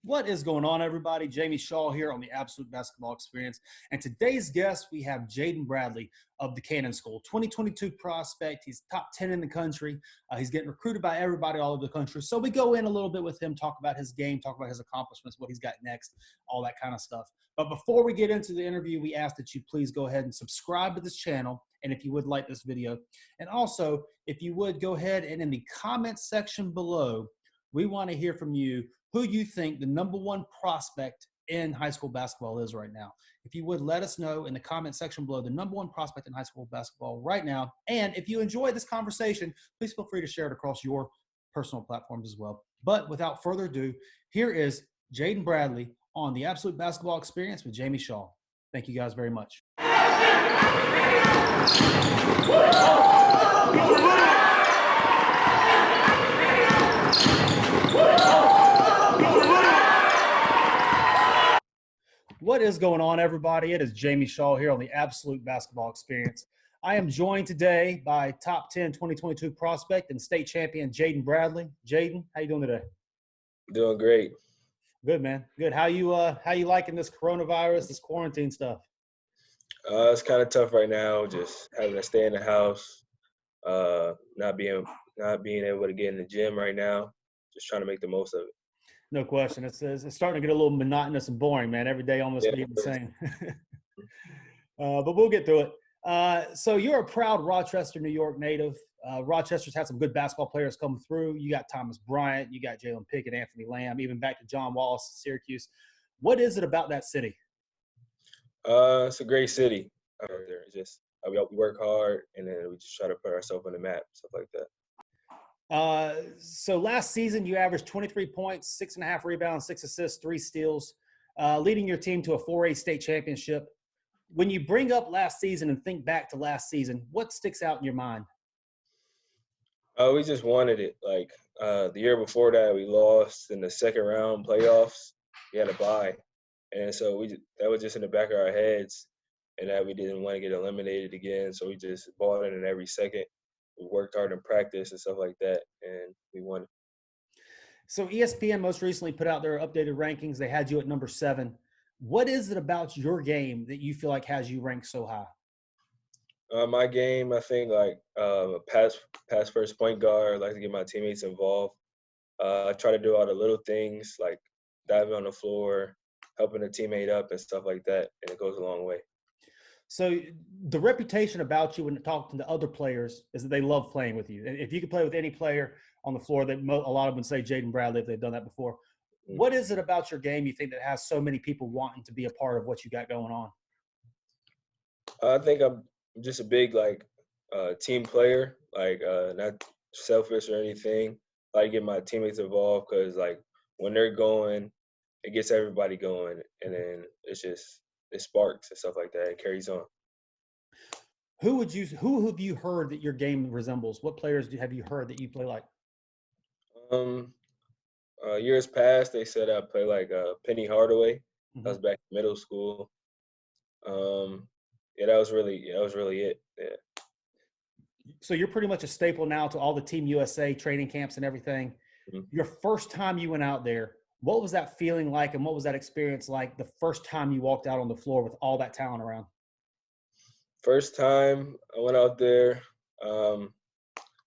What is going on, everybody? Jamie Shaw here on the Absolute Basketball Experience. And today's guest, we have Jaden Bradley of the Cannon School, 2022 prospect. He's top 10 in the country. He's getting recruited by everybody all over the country. So we go in a little bit with him, talk about his game, talk about his accomplishments, what he's got next, all that kind of stuff. But before we get into the interview, we ask that you please go ahead and subscribe to this channel. And if you would like this video, and also if you would go ahead and in the comments section below, we want to hear from you who you think the number one prospect in high school basketball is right now. If you would let us know in the comment section below the number one prospect in high school basketball right now. And if you enjoy this conversation, please feel free to share it across your personal platforms as well. But without further ado, here is Jaden Bradley on the Absolute Basketball Experience with Jamie Shaw. Thank you guys very much. What is going on, everybody? It is Jamie Shaw here on the Absolute Basketball Experience. I am joined today by top 10 2022 prospect and state champion Jaden Bradley. Jaden, how you doing today? Doing great. Good, man. Good. How you liking this coronavirus, this quarantine stuff? It's kind of tough right now, just having to stay in the house, not being able to get in the gym right now. Just trying to make the most of it. No question. It's starting to get a little monotonous and boring, man. Every day almost being the same. But we'll get through it. So you're a proud Rochester, New York native. Rochester's had some good basketball players come through. You got Thomas Bryant, you got Jalen Pickett, Anthony Lamb, even back to John Wallace, Syracuse. What is it about that city? It's a great city out there. It's just we work hard, and then we just try to put ourselves on the map, stuff like that. So last season, you averaged 23 points, 6.5 rebounds, 6 assists, 3 steals, leading your team to a 4A state championship. When you bring up last season and think back to last season, what sticks out in your mind? We just wanted it. Like the year before that, we lost in the second round playoffs. We had a bye, and so that was just in the back of our heads, and that we didn't want to get eliminated again. So we just bought it in every second. We worked hard in practice and stuff like that, and we won. So ESPN most recently put out their updated rankings. They had you at number 7. What is it about your game that you feel like has you ranked so high? My game, I think, like pass first point guard. I like to get my teammates involved. I try to do all the little things like diving on the floor, helping a teammate up and stuff like that, and it goes a long way. So the reputation about you when talking to other players is that they love playing with you. If you could play with any player on the floor, that a lot of them would say Jaden Bradley if they've done that before. Mm-hmm. What is it about your game you think that has so many people wanting to be a part of what you got going on? I think I'm just a big team player, not selfish or anything. I like to get my teammates involved because when they're going, it gets everybody going, and then it sparks and stuff like that. It carries on. Who have you heard that your game resembles? What players have you heard that you play like? Years past, they said I play like Penny Hardaway. Mm-hmm. I was back in middle school. That was really it. Yeah. So you're pretty much a staple now to all the Team USA training camps and everything. Mm-hmm. Your first time you went out there, what was that feeling like, and what was that experience like the first time you walked out on the floor with all that talent around? First time I went out there, I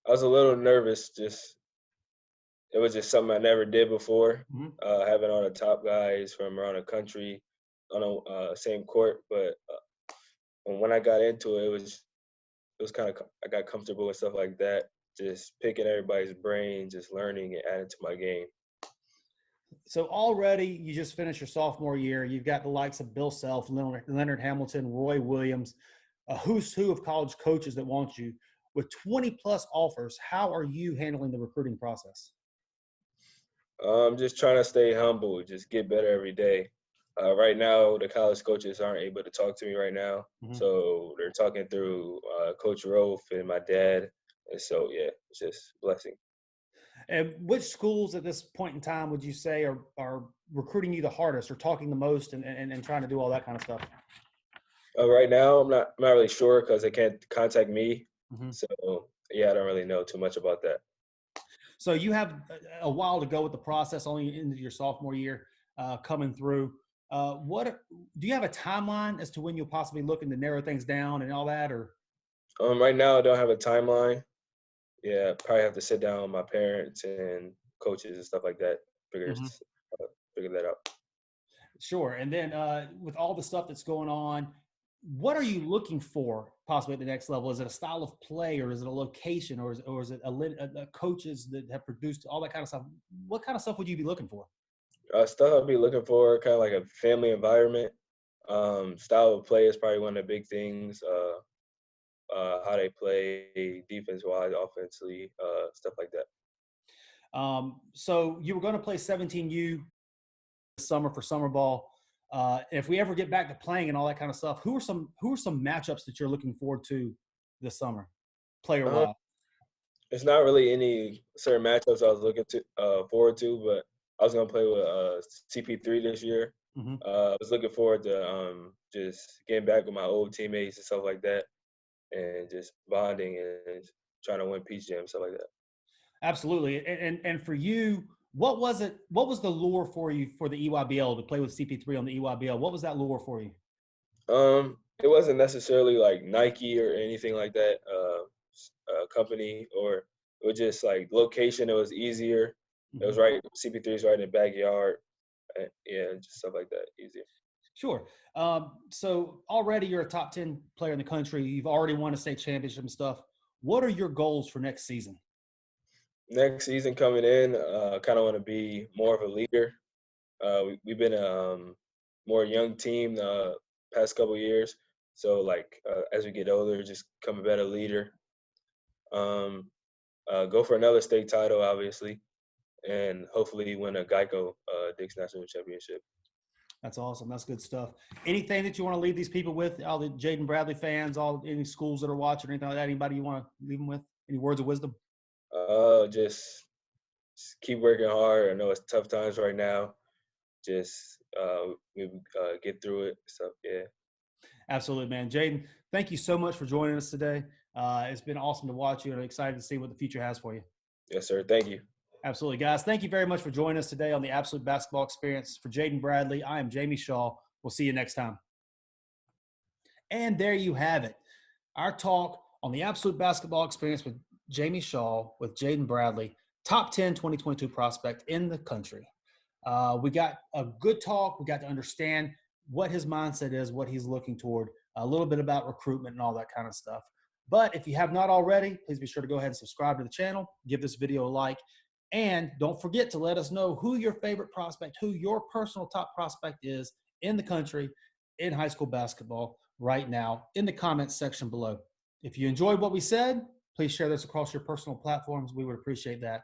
was a little nervous. It was just something I never did before, mm-hmm. Having all the top guys from around the country on the same court. But when I got into it, it was kind of, I got comfortable and stuff like that, just picking everybody's brain, just learning and adding to my game. So already you just finished your sophomore year. You've got the likes of Bill Self, Leonard Hamilton, Roy Williams, a who's who of college coaches that want you. With 20-plus offers, how are you handling the recruiting process? I'm just trying to stay humble, just get better every day. Right now, the college coaches aren't able to talk to me right now. Mm-hmm. So they're talking through Coach Rofe and my dad. And so, yeah, it's just a blessing. And which schools at this point in time would you say are recruiting you the hardest or talking the most and trying to do all that kind of stuff? Right now, I'm not really sure because they can't contact me. Mm-hmm. So, yeah, I don't really know too much about that. So you have a while to go with the process, only into your sophomore year. coming through. What do you have a timeline as to when you'll possibly looking to narrow things down and all that, or? Right now, I don't have a timeline. Yeah, probably have to sit down with my parents and coaches and stuff like that. Mhm. Figure that out. Sure. And then with all the stuff that's going on, what are you looking for possibly at the next level? Is it a style of play, or is it a location, or is it a coaches that have produced all that kind of stuff? What kind of stuff would you be looking for? Stuff I'll be looking for, kind of like a family environment. Style of play is probably one of the big things. How they play defense-wise, offensively, stuff like that. So you were going to play 17U this summer for summer ball. If we ever get back to playing and all that kind of stuff, who are some matchups that you're looking forward to this summer, player Um, wise? it's not really any certain matchups I was looking to forward to, but I was gonna play with CP3 this year. Mm-hmm. I was looking forward to just getting back with my old teammates and stuff like that, and just bonding and trying to win Peach Jam, stuff like that. Absolutely. And for you, what was it? What was the lure for you for the EYBL to play with CP3 on the EYBL? What was that lure for you? It wasn't necessarily like Nike or anything like that, company, or it was just like location. It was easier. It was Mm-hmm. right. CP3 is right in the backyard. Yeah, just stuff like that. Easier. Sure. So already you're a top 10 player in the country. You've already won a state championship and stuff. What are your goals for next season? Next season coming in, kind of want to be more of a leader. We've been a more young team the past couple years. So like as we get older, just become a better leader. Go for another state title, obviously, and hopefully win a Geico Dix National Championship. That's awesome. That's good stuff. Anything that you want to leave these people with, all the Jaden Bradley fans, any schools that are watching, anything like that? Anybody you want to leave them with? Any words of wisdom? Just keep working hard. I know it's tough times right now. Just we get through it. So yeah. Absolutely, man. Jaden, thank you so much for joining us today. It's been awesome to watch you, and I'm excited to see what the future has for you. Yes, sir. Thank you. Absolutely, guys. Thank you very much for joining us today on the Absolute Basketball Experience. For Jaden Bradley, I am Jamie Shaw. We'll see you next time. And there you have it. Our talk on the Absolute Basketball Experience with Jamie Shaw, with Jaden Bradley, top 10 2022 prospect in the country. We got a good talk. We got to understand what his mindset is, what he's looking toward, a little bit about recruitment and all that kind of stuff. But if you have not already, please be sure to go ahead and subscribe to the channel, give this video a like, and don't forget to let us know who your favorite prospect, who your personal top prospect is in the country in high school basketball right now in the comments section below. If you enjoyed what we said, please share this across your personal platforms. We would appreciate that.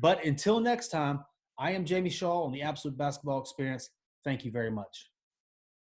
But until next time, I am Jamie Shaw on the Absolute Basketball Experience. Thank you very much.